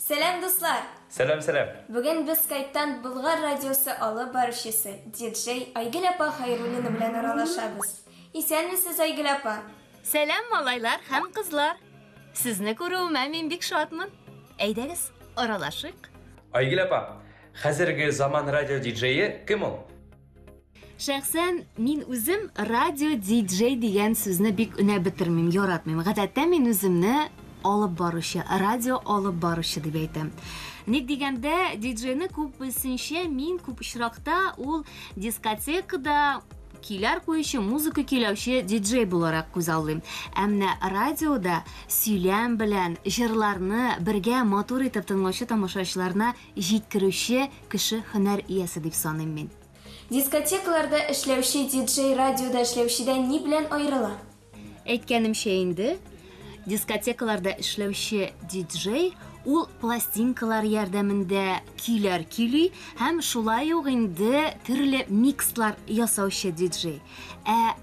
Selam dostlar. Selam. Bugün biz Skype'tan Bulgar Radyosu alı barışçısı DJ Aygül Apa Hayrulina bilen aralaşabız. İsen misiniz Aygül Apa? Selam malaylar hem kızlar. Sizni koruğuma men bik şadmın. Eydegiz, aralaşık. Aygül apa, hazırgi zaman radyo DJ'yi kim ol? Şahsen min özüm radyo DJ degan so'zni bik una bitirmim, yoratmim. G'adatda men o'zimni olib boruvchi, radio olib boruvchi deb aytam. Ник deganda DJni ko'p bilsincha, men ko'p ishroqda ul diskotekada kuylar qo'yishi, muzika kuylovchi DJ bo'larak ko'z oldim. Ammo radioda suylam bilan jurlarni birga motor etib tinglovchi tomoshachilarni yetkiruvchi kishi hunar egasi deb sanayman. Diskotekalarda işlevşi DJ radyoda işlevşiden ne bilen ayrıla? Aytganimcha endi diskotekalarda ishlovchi DJ ul plastinkalar yordamida kuylar kuyli ham shulay endi turli mikslar yasovchi DJ.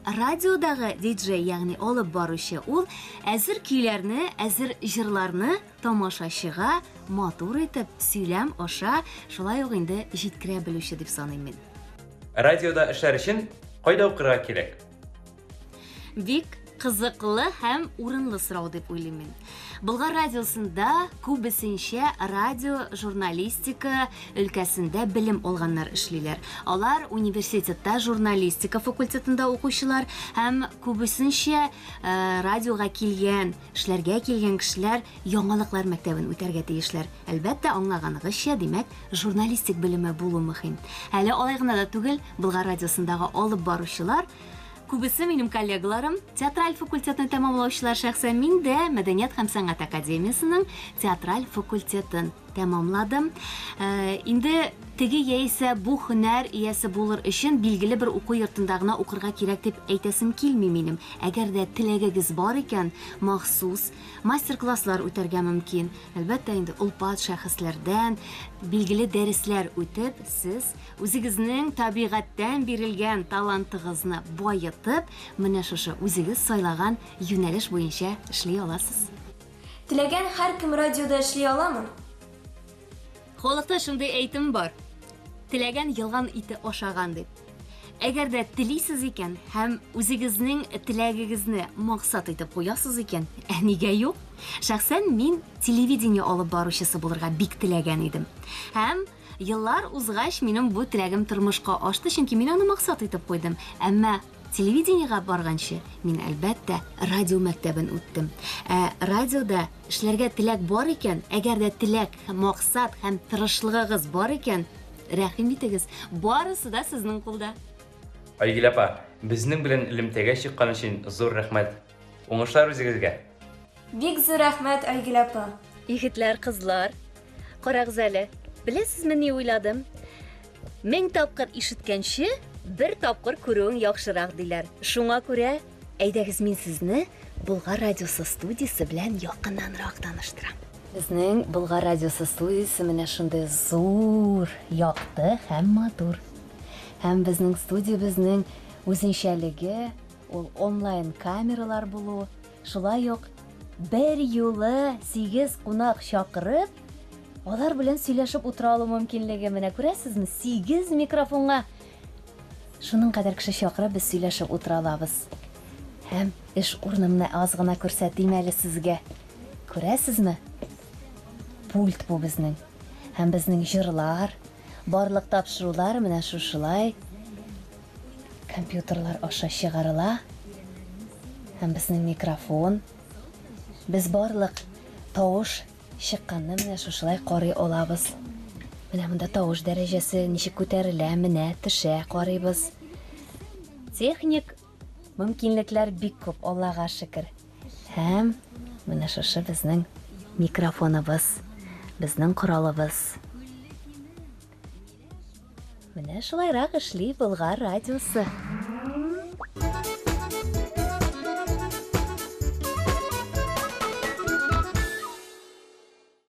Radiodagi DJ ya'ni olib boruvchi ul azir kuylarni, azir jurlarni tomoshachiga motor etib suylam osha shulay endi yetkira biluvchi deb sanayman. Radyoda ishlar uchun qayda o'qirga kerak? Bik qiziqli ham o'rinli so'rov deb o'ylayman. Bulgar radiosida ko'pincha radio jurnalistika өлкәсендә bilim olganlar ishlaylar. Ular universitetda jurnalistika fakultetida o'quvchilar ham ko'pincha radioga kelgan, ishlarga kelgan kishilar yangiliklar maktabini o'targa tegishlar. Albatta, anglaganigizcha, demak, jurnalistik bilimi bo'lishi muhim. Hali olaygina da tugul, Bulgar radiosindagi olib boruvchilar Kubisi benim kollegalarim teatral fakultetini tamamlovchilar, shaxsan men de Madaniyat ham san'at akademiyasining teatral fakultetini tamomladim. Endi tegi esa bu hunar egasi bo'lar uchun belgili bir o'quv yurtidagina o'qirga kerak deb aytasim kelmay menim. Agarda tilagingiz bor ekan, maxsus master-klasslar o'targa mumkin. Albatta, endi ulpat shaxslardan belgili darslar o'tib, siz o'zingizning tabiatdan berilgan talantingizni boyitib, mana shu o'zingiz saylagan yo'nalish bo'yicha ishlay olasiz. Tilagan har kim radyoda ishlay oladimi? Xalqda shunday aytim bor. Tilagan yolg'on iti oshagan deb. Agarda tilaysiz ekan, ham o'zingizning tilagingizni maqsad etib qo'yasiz ekan, nega yo'q? Shaxsan men televideniya olib boruvchisi bo'lishga bik tilagan edim. Ham yillar o'zg'ash mening bu tilagim turmushga oshdi, chunki men uni maqsad etib qo'ydim. Ammo televideniyaga borgancha men albatta radio maktabini o'tdim. Radioda ishlarga tilak bor ekan, agarda tilak, maqsad ham tirishligingiz bor ekan, rahim etingiz, borisi-da sizning qo'lda. Aygül apa, bizning bilan ilmtaga chiqqan uchun zo'r rahmat. O'ngishlar o'zingizga. Bek zo'r rahmat Aygül Apa. Yigitlar, qizlar, qarag'izali, bilasizmi ne o'yladim? Ming topqir eshitgancha bir topqir ko'ring yaxshiroq deylar. Shunga ko'ra, aydagiz men sizni Bulgar radiosi studiyasi bilan yaqindanroq tanishtiraman. Bizning Bulgar radiosi studiyasi mana shunday zo'r, yoqdi, ham motor. Ham bizning studiya bizning o'zinchaligi, ol onlayn kameralar bo'lu, shulay yo'q bir yo'li 8 qo'noq chaqirib, ular bilan сөйләшеп o'tira olish mumkinligi mana ko'rasizmi? 8 mikrofonga shuning qadar kishi chaqirib biz сөйләшеп o'tira olamiz. Ham ish o'rnimni ozgina ko'rsatdim ali sizga. Ko'rasizmi? Pult bu bizning. Ham bizning jurlar, barliq topshiruvlar mana shu shulay kompyuterlar osha chiqarila. Ham bizning mikrofon. Biz barliq tovush chiqqanni mana shu shulay qaray olamiz. Mana bunda tovush darajasi nechik ko'tariladi, mana tisha qaraymiz. Texnik mumkinliklar bik ko'p, Allohga shukr. Ham mana shu bizning mikrofonimiz, bizning qurolimiz. Mana shulayroq ishli Bulgar radiosi.